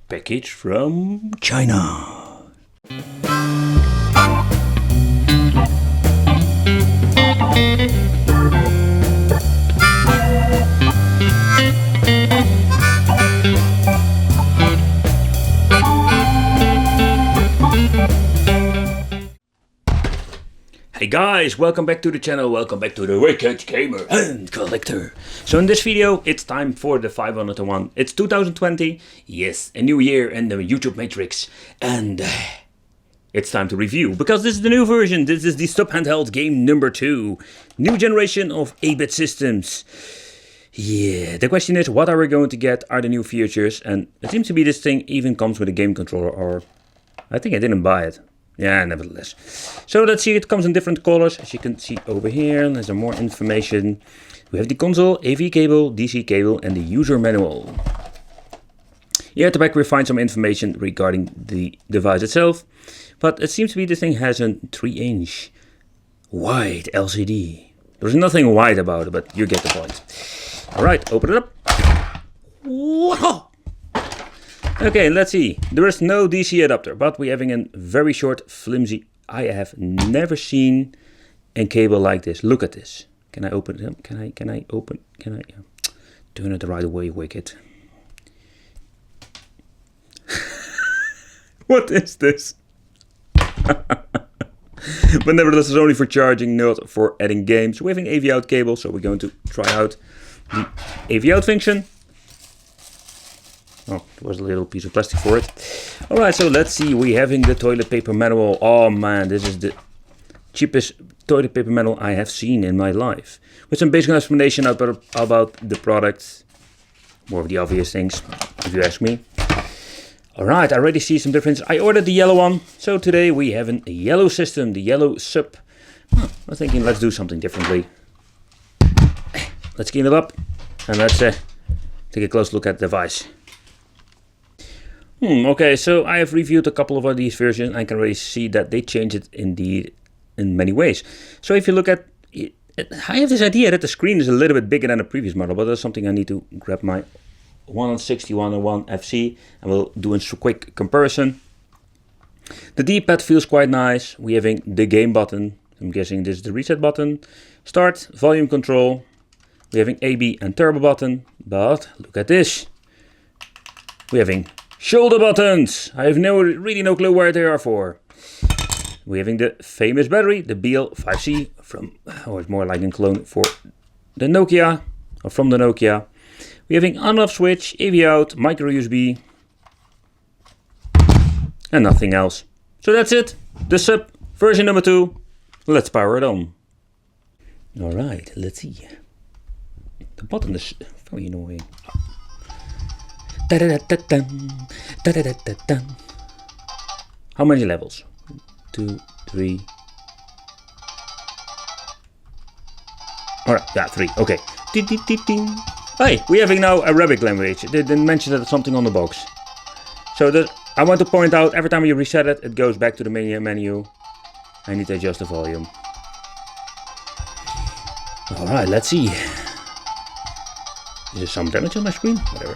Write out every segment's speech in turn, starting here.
package from China. Hey guys, welcome back to the channel, welcome back to the Wicked Gamer and Collector. So in this video, it's time for the 501. It's 2020, yes, a new year and the YouTube Matrix. And it's time to review, because this is the new version. This is the SUP handheld game number 2. New generation of 8-bit systems. Yeah, the question is, what are we going to get? Are the new features? And it seems to be this thing even comes with a game controller, or I think I didn't buy it. Yeah, nevertheless. So let's see, it comes in different colors, as you can see over here. There's some more information. We have the console, AV cable, DC cable, and the user manual. Here at the back we find some information regarding the device itself. But it seems to be this thing has a 3-inch wide LCD. There's nothing wide about it, but you get the point. Alright, open it up. Whoa! Okay, let's see. There is no DC adapter, but we're having a very short, flimsy. I have never seen a cable like this. Look at this. Can I open it? Can I open? Can I? Yeah. Turn it the right way, Wicked. What is this? But nevertheless, it's only for charging, not for adding games. We're having AV out cable, so we're going to try out the AV out function. Oh, there was a little piece of plastic for it. Alright, so let's see. We're having the toilet paper manual. Oh man, this is the cheapest toilet paper manual I have seen in my life. With some basic explanation about the product. More of the obvious things, if you ask me. Alright, I already see some difference. I ordered the yellow one. So today we have a yellow system, the yellow SUP. I'm thinking let's do something differently. Let's clean it up. And let's take a close look at the device. Okay, so I have reviewed a couple of these versions. I can already see that they changed it indeed in many ways. So if you look at it, I have this idea that the screen is a little bit bigger than the previous model, but that's something I need to grab my 16101 FC and we'll do a quick comparison. The D-pad feels quite nice. We're having the game button. I'm guessing this is the reset button. Start, volume control. We're having AB and turbo button, but look at this. We're having shoulder buttons. I have really no clue where they are for. We're having the famous battery, the BL5C from, or it's more like a clone for the Nokia, or from the Nokia. We're having on-off switch, AV out, micro USB, and nothing else. So that's it. The SUP version number 2. Let's power it on. Alright, let's see. The button is very annoying. How many levels? 2, 3. Alright, yeah, 3. Okay. Hey, we're having now Arabic language. They didn't mention that it's something on the box. So I want to point out, every time you reset it, it goes back to the menu. I need to adjust the volume. Alright, let's see. Is there some damage on my screen? Whatever.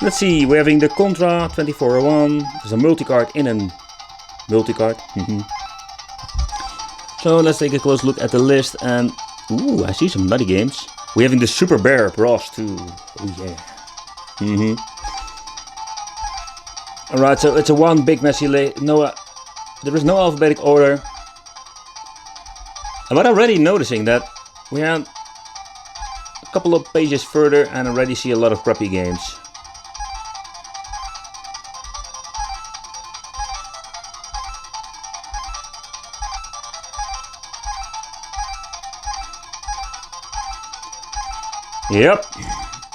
Let's see, we're having the Contra 2401. There's a multi-card in a multi-card. So let's take a close look at the list. And ooh, I see some nutty games. We're having the Super Bear Bros too. Oh yeah. Alright, so it's a one big messy there is no alphabetic order. But I'm already noticing that we are a couple of pages further and already see a lot of crappy games. Yep,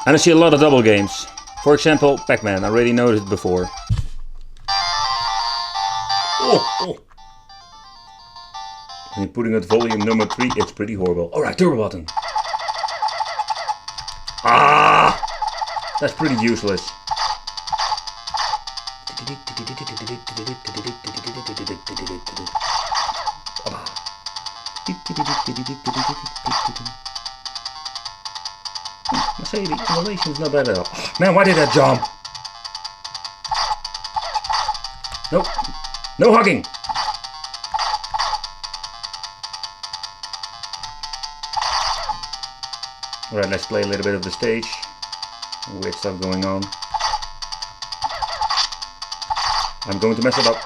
and I see a lot of double games. For example, Pac-Man, I already noticed before. Oh. When you're putting at volume number 3, it's pretty horrible. Alright, turbo button. Ah! That's pretty useless. I say the emulation is not bad at all. Man, why did I jump? No. No hugging. Alright, let's play a little bit of the stage. Weird stuff going on. I'm going to mess it up.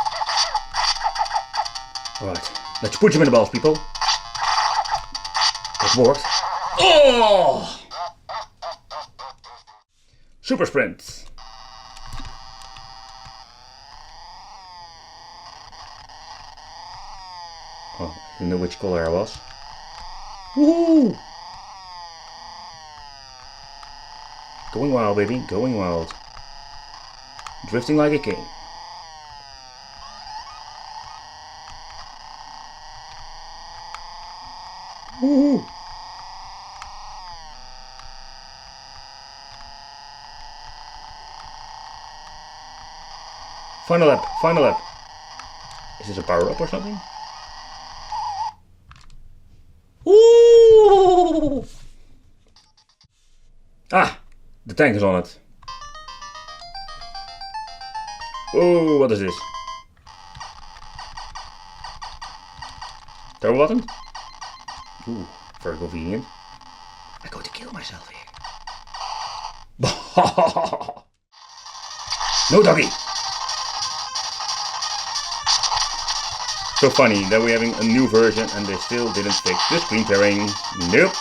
Alright, let's punch him in the balls, people. It worked. Oh! Super sprint. Oh, I didn't know which color I was. Woohoo! Going wild, baby, going wild. Drifting like a king. Woohoo! Final lap, final lap. Is this a power up or something? Ooh! Ah! The tank is on it. Oh, what is this? Turbo button? Ooh, very convenient. I'm going to kill myself here. No doggy! So funny that we're having a new version and they still didn't fix the screen tearing. Nope.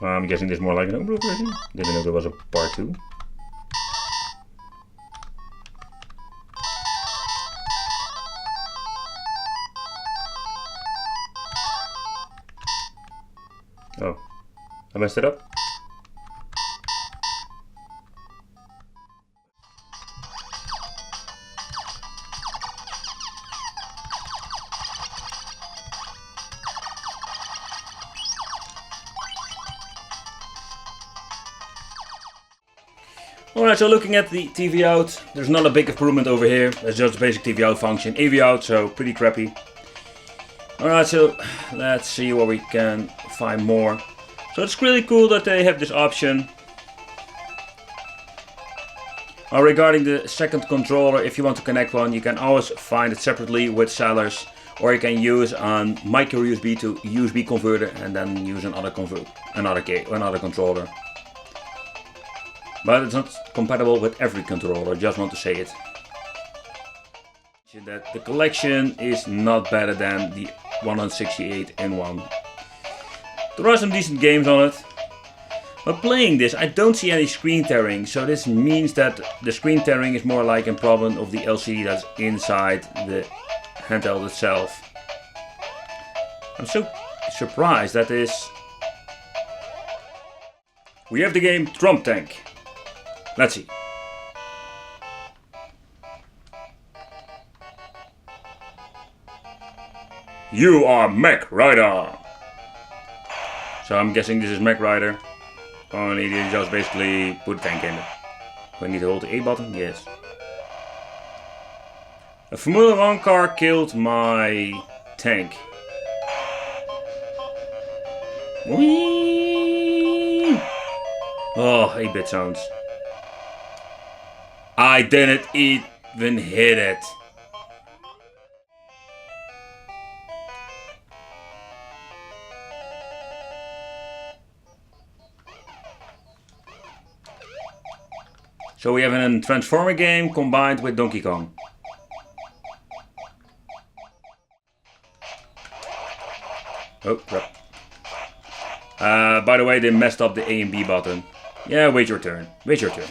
I'm guessing this is more like an homebrew version. Didn't know there was a part 2. Oh, I messed it up. Alright, so looking at the TV out, there's not a big improvement over here. There's just a basic TV out function. AV out, so pretty crappy. Alright, so let's see what we can find more. So it's really cool that they have this option. Regarding the second controller, if you want to connect one, you can always find it separately with sellers. Or you can use a micro USB to USB converter and then use another controller. But it's not compatible with every controller, just want to say it. That the collection is not better than the 168 in one. There are some decent games on it. But playing this, I don't see any screen tearing, so this means that the screen tearing is more like a problem of the LCD that's inside the handheld itself. I'm so surprised that this... We have the game Trump Tank. Let's see. You are Mech Rider. So I'm guessing this is Mech Rider. Only you just basically put a tank in it. Do I need to hold the A button? Yes. A Formula 1 car killed my tank. Whee! Oh, 8-bit sounds. I didn't even hit it. So we have a Transformer game combined with Donkey Kong. Oh, crap. By the way, they messed up the A and B button. Yeah, wait your turn. Wait your turn.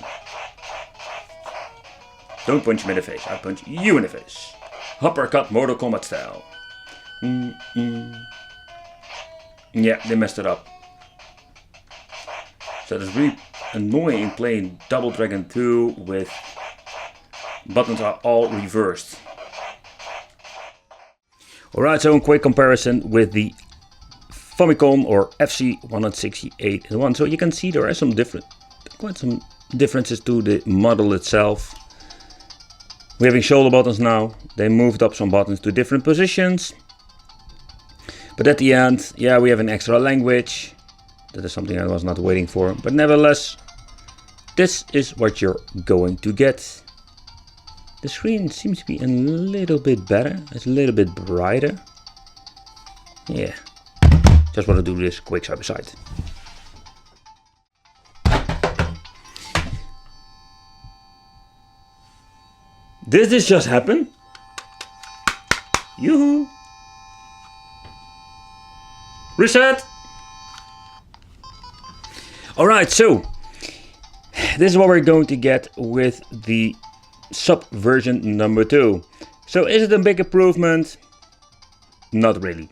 Don't punch him in the face. I punch you in the face. Uppercut Mortal Kombat style. Yeah, they messed it up. So it's really annoying playing Double Dragon 2 with buttons are all reversed. Alright, so in quick comparison with the Famicom or FC 168 one. So you can see there are quite some differences to the model itself. We're having shoulder buttons now. They moved up some buttons to different positions. But at the end, yeah, we have an extra language. That is something I was not waiting for. But nevertheless, this is what you're going to get. The screen seems to be a little bit better. It's a little bit brighter. Yeah. Just want to do this quick side by side. Did this just happen? Yoo-hoo! Reset! Alright, so this is what we're going to get with the SUP version number 2. So is it a big improvement? Not really.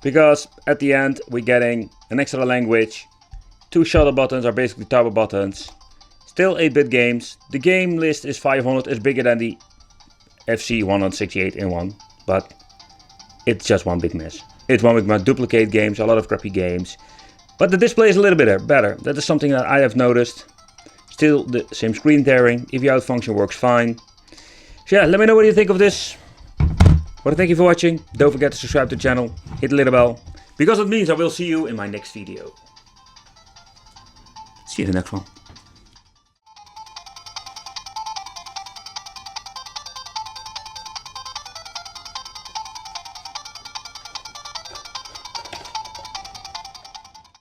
Because at the end we're getting an extra language. 2 shuttle buttons are basically turbo buttons. Still 8-bit games. The game list is 500. It's bigger than the FC 168 in one. But it's just one big mess. It's one big mess. Duplicate games, a lot of crappy games. But the display is a little bit better. That is something that I have noticed. Still the same screen tearing. EV out function works fine. So yeah, let me know what you think of this. Well, thank you for watching. Don't forget to subscribe to the channel. Hit the little bell. Because it means I will see you in my next video. See you in the next one.